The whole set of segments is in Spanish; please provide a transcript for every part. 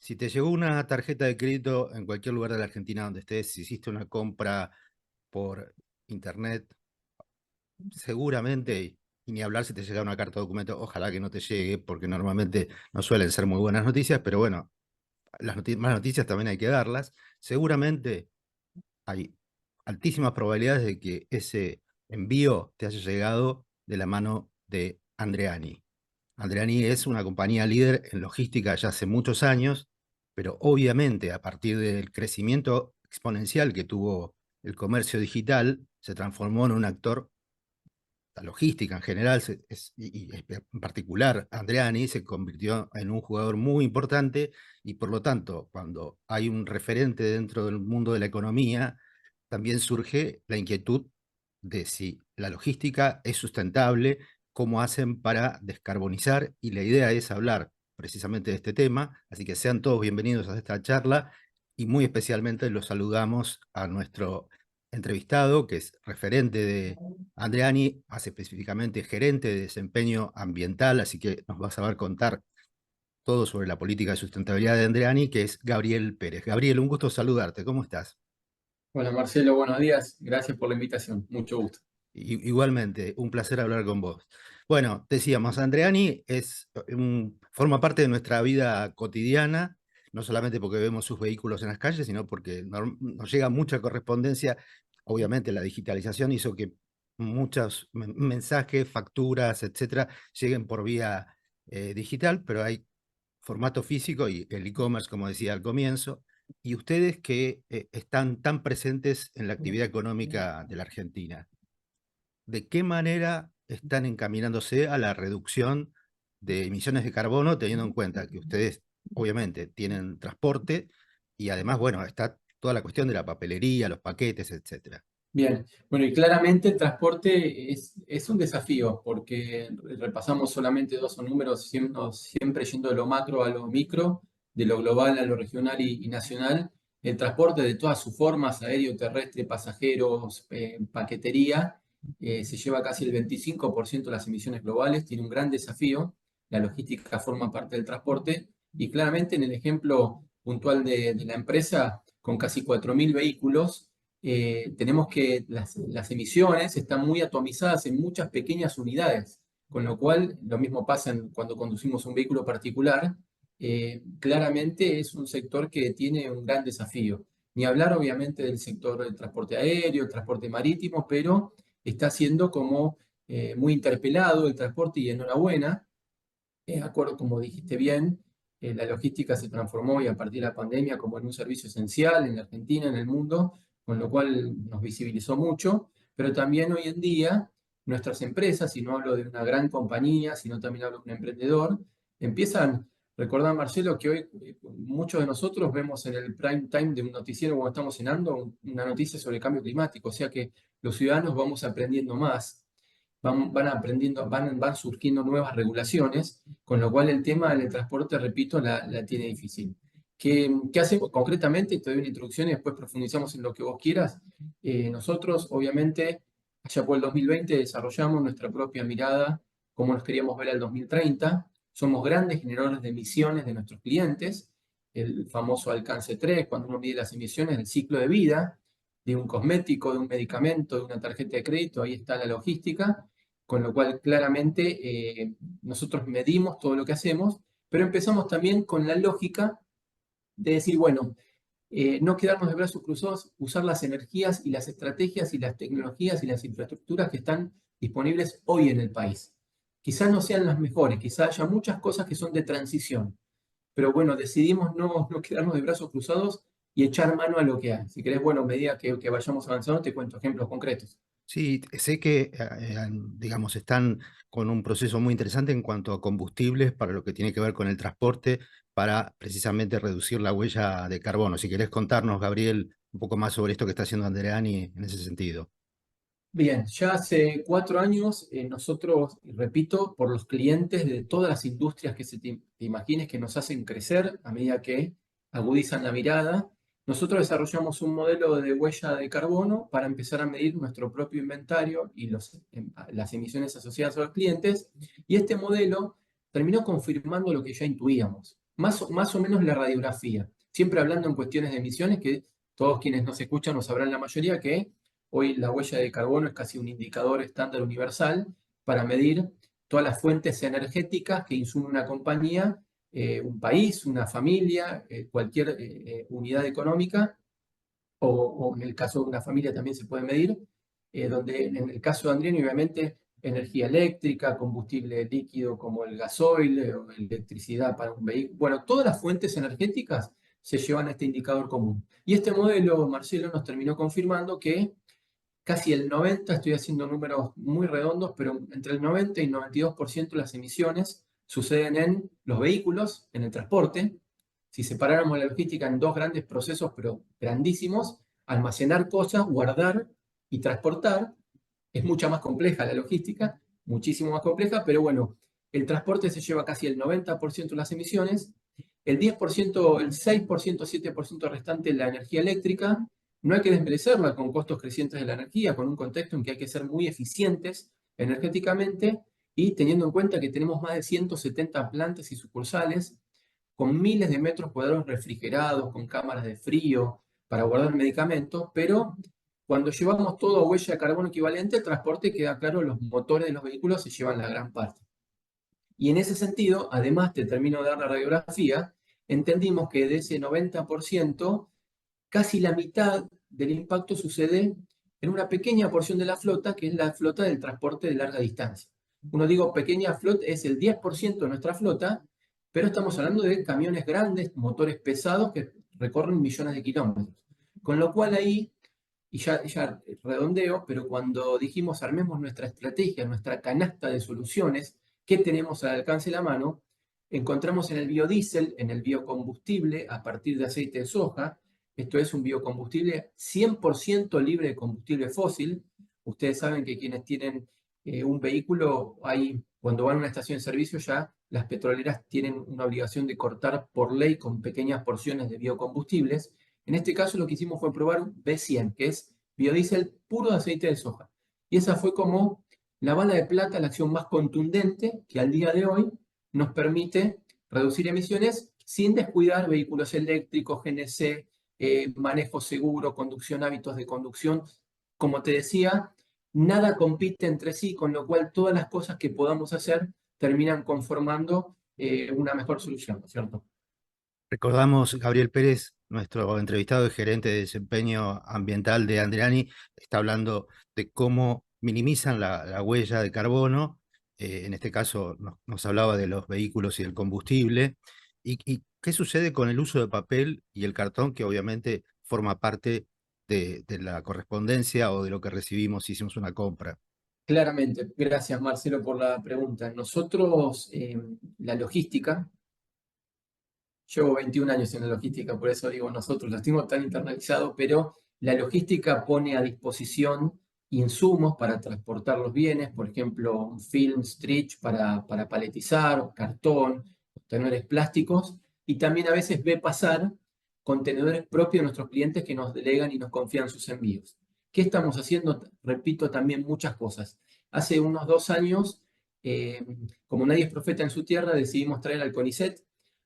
Si te llegó una tarjeta de crédito en cualquier lugar de la Argentina donde estés, si hiciste una compra por internet, seguramente, y ni hablar si te llega una carta de documento, ojalá que no te llegue, porque normalmente no suelen ser muy buenas noticias, pero bueno, las malas noticias también hay que darlas. Seguramente hay altísimas probabilidades de que ese envío te haya llegado de la mano de Andreani. Andreani es una compañía líder en logística ya hace muchos años, pero obviamente a partir del crecimiento exponencial que tuvo el comercio digital, se transformó en un actor. La logística en general, y en particular Andreani, se convirtió en un jugador muy importante y por lo tanto, cuando hay un referente dentro del mundo de la economía, también surge la inquietud de si la logística es sustentable, cómo hacen para descarbonizar, y la idea es hablar precisamente de este tema, así que sean todos bienvenidos a esta charla y muy especialmente los saludamos a nuestro entrevistado, que es referente de Andreani, más específicamente gerente de desempeño ambiental, así que nos va a saber contar todo sobre la política de sustentabilidad de Andreani, que es Gabriel Pérez. Gabriel, un gusto saludarte, ¿cómo estás? Hola Marcelo, buenos días. Gracias por la invitación. Mucho gusto. Igualmente, un placer hablar con vos. Bueno, decíamos, Andreani forma parte de nuestra vida cotidiana, no solamente porque vemos sus vehículos en las calles, sino porque nos llega mucha correspondencia. Obviamente, la digitalización hizo que muchos mensajes, facturas, etcétera, lleguen por vía digital, pero hay formato físico y el e-commerce, como decía al comienzo. Y ustedes que están tan presentes en la actividad económica de la Argentina, ¿de qué manera están encaminándose a la reducción de emisiones de carbono, teniendo en cuenta que ustedes obviamente tienen transporte y además, bueno, está toda la cuestión de la papelería, los paquetes, etcétera? Bien, bueno, y claramente el transporte es un desafío porque repasamos solamente dos números, siempre yendo de lo macro a lo micro, de lo global a lo regional y nacional. El transporte de todas sus formas, aéreo, terrestre, pasajeros, paquetería, se lleva casi el 25% de las emisiones globales, tiene un gran desafío. La logística forma parte del transporte y claramente en el ejemplo puntual de la empresa, con casi 4.000 vehículos, tenemos que las emisiones están muy atomizadas en muchas pequeñas unidades, con lo cual lo mismo pasa cuando conducimos un vehículo particular. Claramente es un sector que tiene un gran desafío. Ni hablar obviamente del sector del transporte aéreo, el transporte marítimo, pero está siendo como muy interpelado el transporte y enhorabuena. Acuerdo, como dijiste bien, la logística se transformó y a partir de la pandemia como en un servicio esencial en la Argentina, en el mundo, con lo cual nos visibilizó mucho, pero también hoy en día nuestras empresas, y no hablo de una gran compañía, sino también hablo de un emprendedor, empiezan, recordar Marcelo, que hoy muchos de nosotros vemos en el prime time de un noticiero cuando estamos cenando una noticia sobre el cambio climático, o sea que los ciudadanos vamos aprendiendo más, van aprendiendo, van surgiendo nuevas regulaciones, con lo cual el tema del transporte, repito, la tiene difícil. ¿Qué hacemos concretamente? Te doy una introducción y después profundizamos en lo que vos quieras. Nosotros, obviamente, allá por el 2020 desarrollamos nuestra propia mirada, cómo nos queríamos ver al 2030. Somos grandes generadores de emisiones de nuestros clientes, el famoso alcance 3 cuando uno mide las emisiones del ciclo de vida de un cosmético, de un medicamento, de una tarjeta de crédito, ahí está la logística, con lo cual claramente nosotros medimos todo lo que hacemos, pero empezamos también con la lógica de decir, bueno, no quedarnos de brazos cruzados, usar las energías y las estrategias y las tecnologías y las infraestructuras que están disponibles hoy en el país. Quizás no sean las mejores, quizás haya muchas cosas que son de transición, pero bueno, decidimos no quedarnos de brazos cruzados y echar mano a lo que hay. Si querés, bueno, a medida que vayamos avanzando, te cuento ejemplos concretos. Sí, sé que, digamos, están con un proceso muy interesante en cuanto a combustibles para lo que tiene que ver con el transporte, para precisamente reducir la huella de carbono. Si querés contarnos, Gabriel, un poco más sobre esto que está haciendo Andreani en ese sentido. Bien, ya hace 4 años nosotros, y repito, por los clientes de todas las industrias que te imagines que nos hacen crecer a medida que agudizan la mirada, nosotros desarrollamos un modelo de huella de carbono para empezar a medir nuestro propio inventario y las emisiones asociadas a los clientes, y este modelo terminó confirmando lo que ya intuíamos. más o menos la radiografía. Siempre hablando en cuestiones de emisiones, que todos quienes nos escuchan nos sabrán la mayoría que hoy la huella de carbono es casi un indicador estándar universal para medir todas las fuentes energéticas que insume una compañía, un país, una familia, cualquier unidad económica, o en el caso de una familia también se puede medir, donde en el caso de Andriani, obviamente, energía eléctrica, combustible líquido como el gasoil, o electricidad para un vehículo. Bueno, todas las fuentes energéticas se llevan a este indicador común. Y este modelo, Marcelo, nos terminó confirmando que casi el 90, estoy haciendo números muy redondos, pero entre el 90 y 92% de las emisiones suceden en los vehículos, en el transporte. Si separáramos la logística en dos grandes procesos, pero grandísimos, almacenar cosas, guardar y transportar, es mucha más compleja la logística, muchísimo más compleja, pero bueno, el transporte se lleva casi el 90% de las emisiones, el 10%, el 6%, 7% restante la energía eléctrica. No hay que desmerecerla con costos crecientes de la energía, con un contexto en que hay que ser muy eficientes energéticamente y teniendo en cuenta que tenemos más de 170 plantas y sucursales con miles de metros cuadrados refrigerados, con cámaras de frío para guardar medicamentos, pero cuando llevamos todo a huella de carbono equivalente, el transporte queda claro, los motores de los vehículos se llevan la gran parte. Y en ese sentido, además, te termino de dar la radiografía, entendimos que de ese 90%, casi la mitad del impacto sucede en una pequeña porción de la flota, que es la flota del transporte de larga distancia. Uno digo pequeña flota, es el 10% de nuestra flota, pero estamos hablando de camiones grandes, motores pesados que recorren millones de kilómetros. Con lo cual ahí, y ya redondeo, pero cuando dijimos armemos nuestra estrategia, nuestra canasta de soluciones, ¿qué tenemos al alcance de la mano? Encontramos en el biodiesel, en el biocombustible a partir de aceite de soja. Esto es un biocombustible 100% libre de combustible fósil. Ustedes saben que quienes tienen un vehículo, cuando van a una estación de servicio ya las petroleras tienen una obligación de cortar por ley con pequeñas porciones de biocombustibles. En este caso lo que hicimos fue probar un B100, que es biodiesel puro de aceite de soja. Y esa fue como la bala de plata, la acción más contundente que al día de hoy nos permite reducir emisiones sin descuidar vehículos eléctricos, GNC, manejo seguro, conducción, hábitos de conducción. Como te decía, nada compite entre sí, con lo cual todas las cosas que podamos hacer terminan conformando una mejor solución, ¿cierto? Recordamos, Gabriel Pérez, nuestro entrevistado y gerente de desempeño ambiental de Andriani, está hablando de cómo minimizan la huella de carbono. En este caso nos hablaba de los vehículos y el combustible. Y qué sucede con el uso de papel y el cartón, que obviamente forma parte de la correspondencia o de lo que recibimos si hicimos una compra? Claramente, gracias Marcelo por la pregunta. Nosotros, la logística, llevo 21 años en la logística, por eso digo nosotros, los tengo tan internalizados, pero la logística pone a disposición insumos para transportar los bienes, por ejemplo, film, stretch para paletizar, cartón, contenedores plásticos, y también a veces ve pasar contenedores propios de nuestros clientes que nos delegan y nos confían sus envíos. ¿Qué estamos haciendo? Repito también muchas cosas. Hace unos 2 años, eh, como nadie es profeta en su tierra, decidimos traer al CONICET.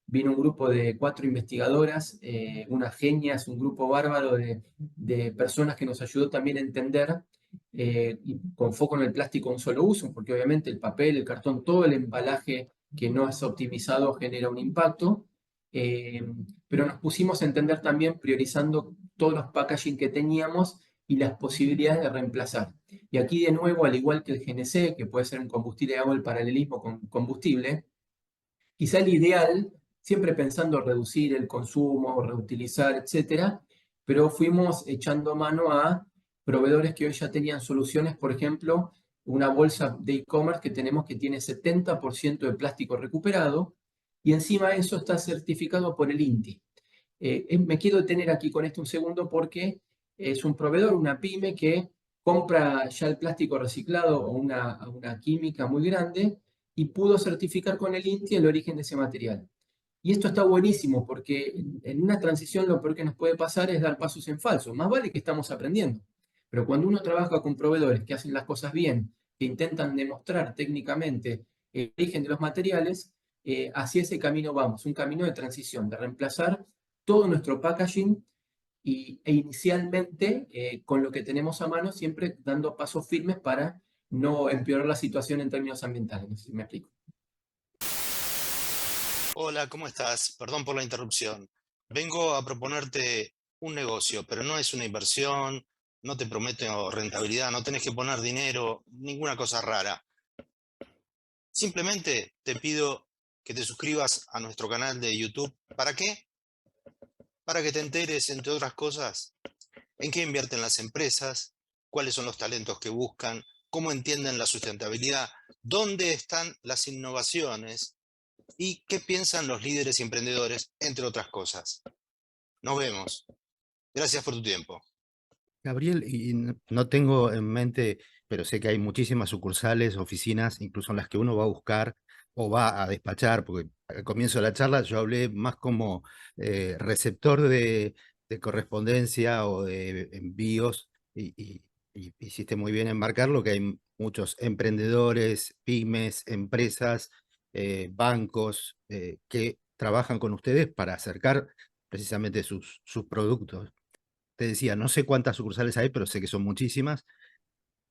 Vino un grupo de 4 investigadoras, unas genias, un grupo bárbaro de personas que nos ayudó también a entender, y con foco en el plástico de un solo uso, porque obviamente el papel, el cartón, todo el embalaje que no es optimizado genera un impacto, eh, pero nos pusimos a entender también priorizando todos los packaging que teníamos y las posibilidades de reemplazar. Y aquí de nuevo, al igual que el GNC, que puede ser un combustible, hago el paralelismo con combustible, quizá el ideal, siempre pensando reducir el consumo, reutilizar, etcétera, pero fuimos echando mano a proveedores que hoy ya tenían soluciones, por ejemplo, una bolsa de e-commerce que tenemos que tiene 70% de plástico recuperado y encima eso está certificado por el INTI. Me quiero detener aquí con esto un segundo porque es un proveedor, una pyme que compra ya el plástico reciclado o una química muy grande y pudo certificar con el INTI el origen de ese material. Y esto está buenísimo porque en una transición lo peor que nos puede pasar es dar pasos en falso. Más vale que estamos aprendiendo. Pero cuando uno trabaja con proveedores que hacen las cosas bien, que intentan demostrar técnicamente el origen de los materiales, hacia ese camino vamos, un camino de transición, de reemplazar todo nuestro packaging e inicialmente con lo que tenemos a mano, siempre dando pasos firmes para no empeorar la situación en términos ambientales. No sé si me explico. Hola, ¿cómo estás? Perdón por la interrupción. Vengo a proponerte un negocio, pero no es una inversión, no te prometo rentabilidad, no tenés que poner dinero, ninguna cosa rara. Simplemente te pido que te suscribas a nuestro canal de YouTube. ¿Para qué? Para que te enteres, entre otras cosas, en qué invierten las empresas, cuáles son los talentos que buscan, cómo entienden la sustentabilidad, dónde están las innovaciones y qué piensan los líderes y emprendedores, entre otras cosas. Nos vemos. Gracias por tu tiempo. Gabriel, y no tengo en mente, pero sé que hay muchísimas sucursales, oficinas, incluso en las que uno va a buscar o va a despachar, porque al comienzo de la charla yo hablé más como receptor de correspondencia o de envíos, y hiciste muy bien en marcarlo, que hay muchos emprendedores, pymes, empresas, bancos que trabajan con ustedes para acercar precisamente sus productos. Te decía, no sé cuántas sucursales hay, pero sé que son muchísimas.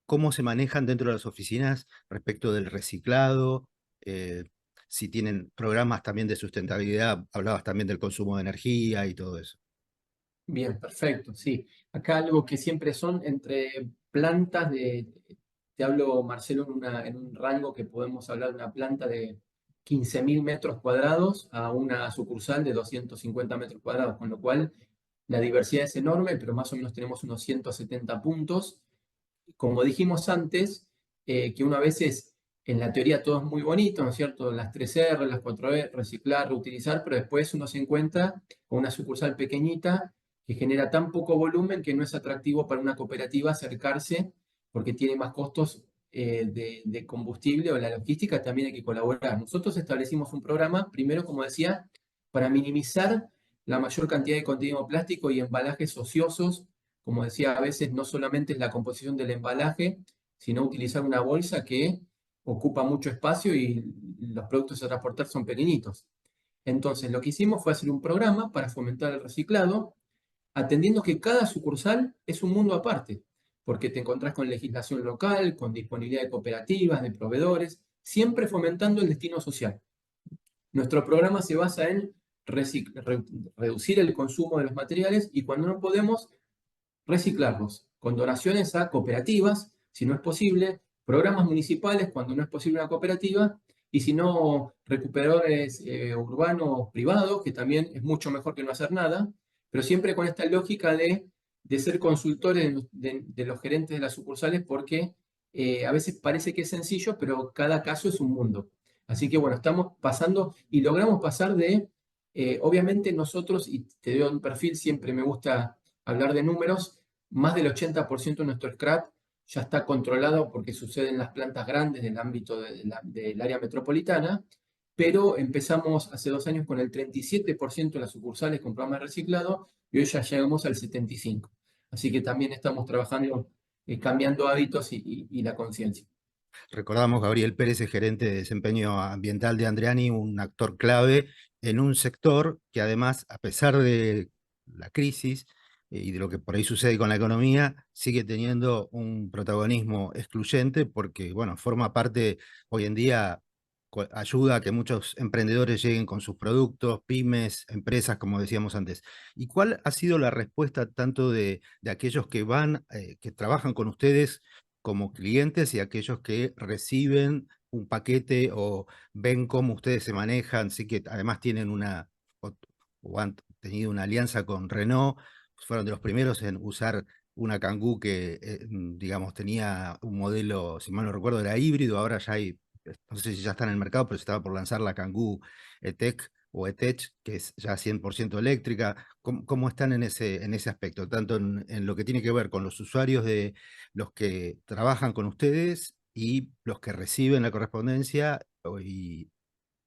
¿Cómo se manejan dentro de las oficinas respecto del reciclado? Eh, si tienen programas también de sustentabilidad, hablabas también del consumo de energía y todo eso. Bien, perfecto, sí. Acá algo que siempre son entre plantas te hablo, Marcelo, en un rango que podemos hablar de una planta de 15.000 metros cuadrados a una sucursal de 250 metros cuadrados, con lo cual la diversidad es enorme, pero más o menos tenemos unos 170 puntos. Como dijimos antes, que una vez es, en la teoría todo es muy bonito, ¿no es cierto? Las 3R, las 4R, reciclar, reutilizar, pero después uno se encuentra con una sucursal pequeñita que genera tan poco volumen que no es atractivo para una cooperativa acercarse porque tiene más costos de combustible o la logística, también hay que colaborar. Nosotros establecimos un programa, primero, como decía, para minimizar la mayor cantidad de contenido plástico y embalajes ociosos. Como decía, a veces no solamente es la composición del embalaje, sino utilizar una bolsa que ocupa mucho espacio y los productos a transportar son pequeñitos. Entonces, lo que hicimos fue hacer un programa para fomentar el reciclado, atendiendo que cada sucursal es un mundo aparte, porque te encontrás con legislación local, con disponibilidad de cooperativas, de proveedores, siempre fomentando el destino social. Nuestro programa se basa en reducir el consumo de los materiales y cuando no podemos, reciclarlos con donaciones a cooperativas, si no es posible, programas municipales cuando no es posible una cooperativa, y si no, recuperadores urbanos privados, que también es mucho mejor que no hacer nada, pero siempre con esta lógica de ser consultores de los gerentes de las sucursales, porque a veces parece que es sencillo, pero cada caso es un mundo. Así que bueno, estamos pasando y logramos pasar obviamente nosotros, y te doy un perfil, siempre me gusta hablar de números, más del 80% de nuestro scrap ya está controlado porque sucede en las plantas grandes del ámbito del área metropolitana, pero empezamos hace 2 años con el 37% de las sucursales con programa de reciclado y hoy ya llegamos al 75%. Así que también estamos trabajando, cambiando hábitos y la conciencia. Recordamos, Gabriel Pérez es gerente de desempeño ambiental de Andreani, un actor clave en un sector que además, a pesar de la crisis y de lo que por ahí sucede con la economía, sigue teniendo un protagonismo excluyente porque, bueno, forma parte hoy en día, ayuda a que muchos emprendedores lleguen con sus productos, pymes, empresas, como decíamos antes. ¿Y cuál ha sido la respuesta tanto de aquellos que van, que trabajan con ustedes como clientes y aquellos que reciben un paquete o ven cómo ustedes se manejan? Sí, que además tienen o han tenido una alianza con Renault, fueron de los primeros en usar una Kangoo que, digamos, tenía un modelo, si mal no recuerdo, era híbrido, ahora ya hay, no sé si ya está en el mercado, pero se estaba por lanzar la Kangoo E-Tech o E-Tech, que es ya 100% eléctrica. ¿Cómo están en ese aspecto? Tanto en lo que tiene que ver con los usuarios de los que trabajan con ustedes y los que reciben la correspondencia y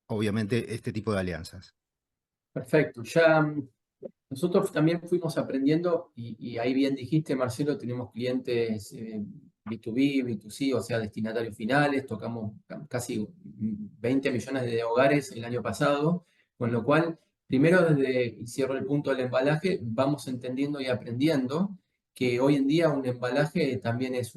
obviamente este tipo de alianzas. Perfecto. Ya nosotros también fuimos aprendiendo y ahí bien dijiste, Marcelo, tenemos clientes B2B, B2C, o sea, destinatarios finales, tocamos casi 20 millones de hogares el año pasado, con lo cual, primero y cierro el punto del embalaje, vamos entendiendo y aprendiendo que hoy en día un embalaje también es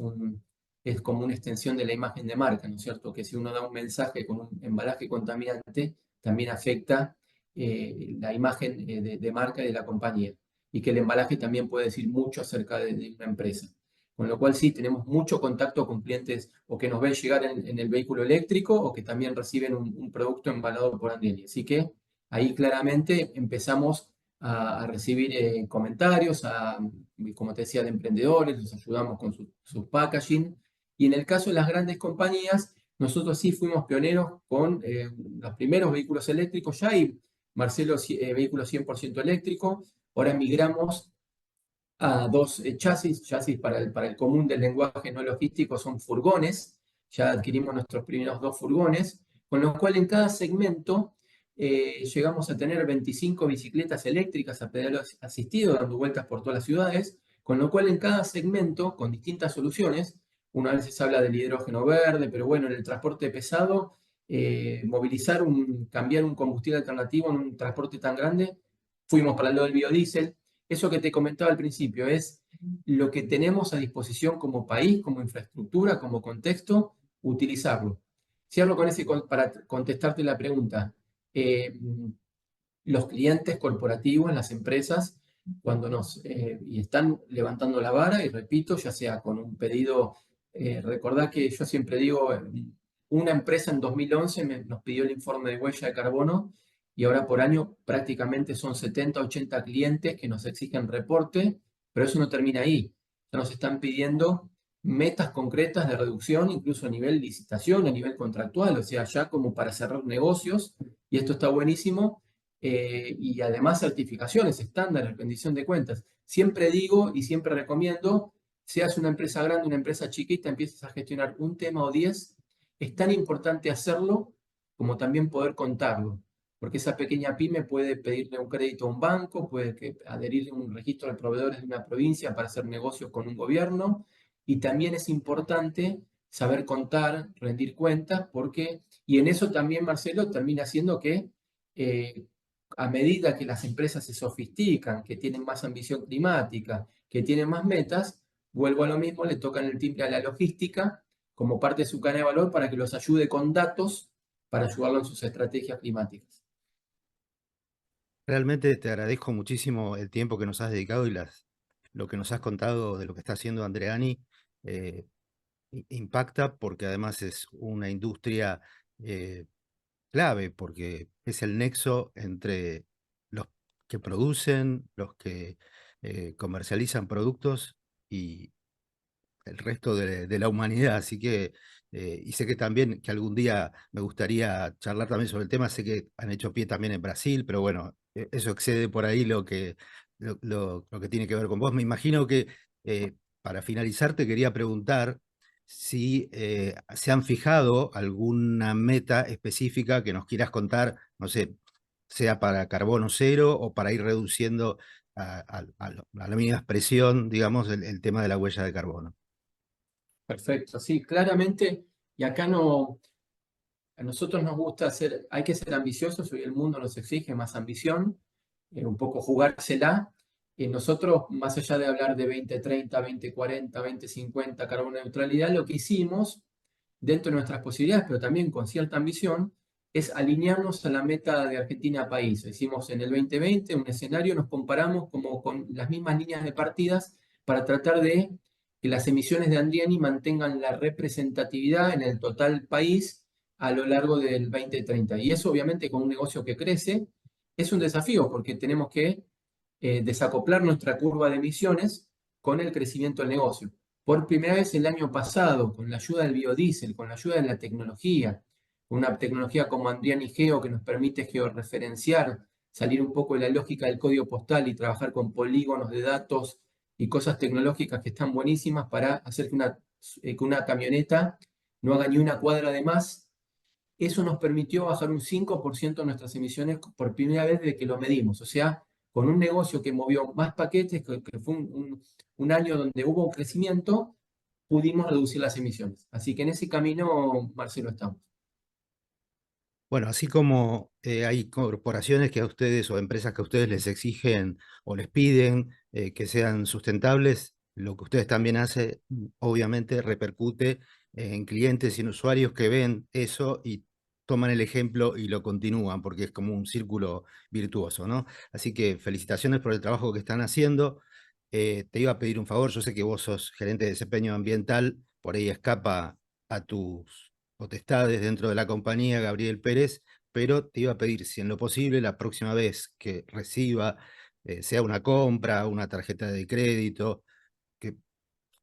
como una extensión de la imagen de marca, ¿no es cierto? Que si uno da un mensaje con un embalaje contaminante, también afecta la imagen de marca y de la compañía. Y que el embalaje también puede decir mucho acerca de una empresa. Con lo cual sí, tenemos mucho contacto con clientes o que nos ven llegar en el vehículo eléctrico o que también reciben un producto embalado por Andriani. Así que ahí claramente empezamos a recibir comentarios, como te decía, de emprendedores, los ayudamos con su packaging. Y en el caso de las grandes compañías, nosotros sí fuimos pioneros con los primeros vehículos eléctricos. Ya hay, Marcelo, vehículos 100% eléctricos. Ahora migramos a dos chasis para el común del lenguaje no logístico, son furgones. Ya adquirimos nuestros primeros 2 furgones, con lo cual en cada segmento llegamos a tener 25 bicicletas eléctricas a pedal asistido, dando vueltas por todas las ciudades, con lo cual en cada segmento, con distintas soluciones, una vez se habla del hidrógeno verde, pero bueno, en el transporte pesado, cambiar un combustible alternativo en un transporte tan grande, fuimos para lo del biodiesel. Eso que te comentaba al principio es lo que tenemos a disposición como país, como infraestructura, como contexto, utilizarlo. Cierro con ese para contestarte la pregunta. Los clientes corporativos, las empresas, cuando y están levantando la vara, y repito, ya sea con un pedido, recordad que yo siempre digo, una empresa en 2011 nos pidió el informe de huella de carbono y ahora por año prácticamente son 70, 80 clientes que nos exigen reporte, pero eso no termina ahí. Ya nos están pidiendo metas concretas de reducción, incluso a nivel licitación, a nivel contractual, o sea, ya como para cerrar negocios, y esto está buenísimo, y además certificaciones, estándares, rendición de cuentas. Siempre digo y siempre recomiendo, seas una empresa grande, una empresa chiquita, empieces a gestionar un tema o 10, es tan importante hacerlo como también poder contarlo, porque esa pequeña pyme puede pedirle un crédito a un banco, puede adherir a un registro de proveedores de una provincia para hacer negocios con un gobierno, y también es importante saber contar, rendir cuentas, y en eso también, Marcelo, termina siendo que a medida que las empresas se sofistican, que tienen más ambición climática, que tienen más metas, vuelvo a lo mismo, le tocan el timbre a la logística como parte de su cadena de valor para que los ayude con datos para ayudarlo en sus estrategias climáticas. Realmente te agradezco muchísimo el tiempo que nos has dedicado y lo que nos has contado de lo que está haciendo Andreani. Impacta porque además es una industria clave, porque es el nexo entre los que producen, los que comercializan productos y el resto de la humanidad. Así que, y sé que también que algún día me gustaría charlar también sobre el tema. Sé que han hecho pie también en Brasil, pero bueno, eso excede por ahí lo que tiene que ver con vos. Me imagino que para finalizar te quería preguntar si se han fijado alguna meta específica que nos quieras contar, no sé, sea para carbono cero o para ir reduciendo a la mínima expresión, digamos, el tema de la huella de carbono. Perfecto, sí, claramente, y acá no, a nosotros nos gusta hay que ser ambiciosos, hoy el mundo nos exige más ambición, un poco jugársela. Nosotros, más allá de hablar de 2030, 2040, 2050, carbono neutralidad, lo que hicimos, dentro de nuestras posibilidades, pero también con cierta ambición, es alinearnos a la meta de Argentina país. Hicimos en el 2020 un escenario, nos comparamos como con las mismas líneas de partidas para tratar de que las emisiones de Andriani mantengan la representatividad en el total país a lo largo del 2030. Y eso obviamente con un negocio que crece es un desafío porque tenemos que desacoplar nuestra curva de emisiones con el crecimiento del negocio. Por primera vez el año pasado, con la ayuda del biodiesel, con la ayuda de la tecnología, una tecnología como Andriani Geo que nos permite georreferenciar, salir un poco de la lógica del código postal y trabajar con polígonos de datos y cosas tecnológicas que están buenísimas para hacer que una camioneta no haga ni una cuadra de más. Eso nos permitió bajar un 5% de nuestras emisiones por primera vez desde que lo medimos. O sea, con un negocio que movió más paquetes, que fue un año donde hubo un crecimiento, pudimos reducir las emisiones. Así que en ese camino, Marcelo, estamos. Bueno, así como hay corporaciones que a ustedes o empresas que a ustedes les exigen o les piden que sean sustentables, lo que ustedes también hacen, obviamente, repercute en clientes y en usuarios que ven eso y toman el ejemplo y lo continúan, porque es como un círculo virtuoso, ¿no? Así que felicitaciones por el trabajo que están haciendo. Te iba a pedir un favor, yo sé que vos sos gerente de desempeño ambiental, por ahí escapa a tus potestades dentro de la compañía, Gabriel Pérez, pero te iba a pedir si en lo posible la próxima vez que reciba, sea una compra, una tarjeta de crédito, que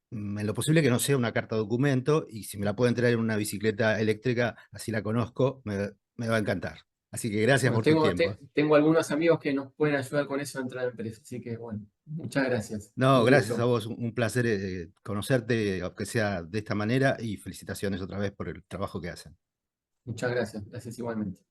en lo posible que no sea una carta documento, y si me la pueden traer en una bicicleta eléctrica, así la conozco, me va a encantar. Así que gracias Bueno, por tu tiempo. tengo algunos amigos que nos pueden ayudar con eso dentro de la empresa. Así que, bueno, muchas gracias. No, Un gracias a gusto. vos, un placer conocerte, aunque sea de esta manera, y felicitaciones otra vez por el trabajo que hacen. Muchas gracias. Gracias igualmente.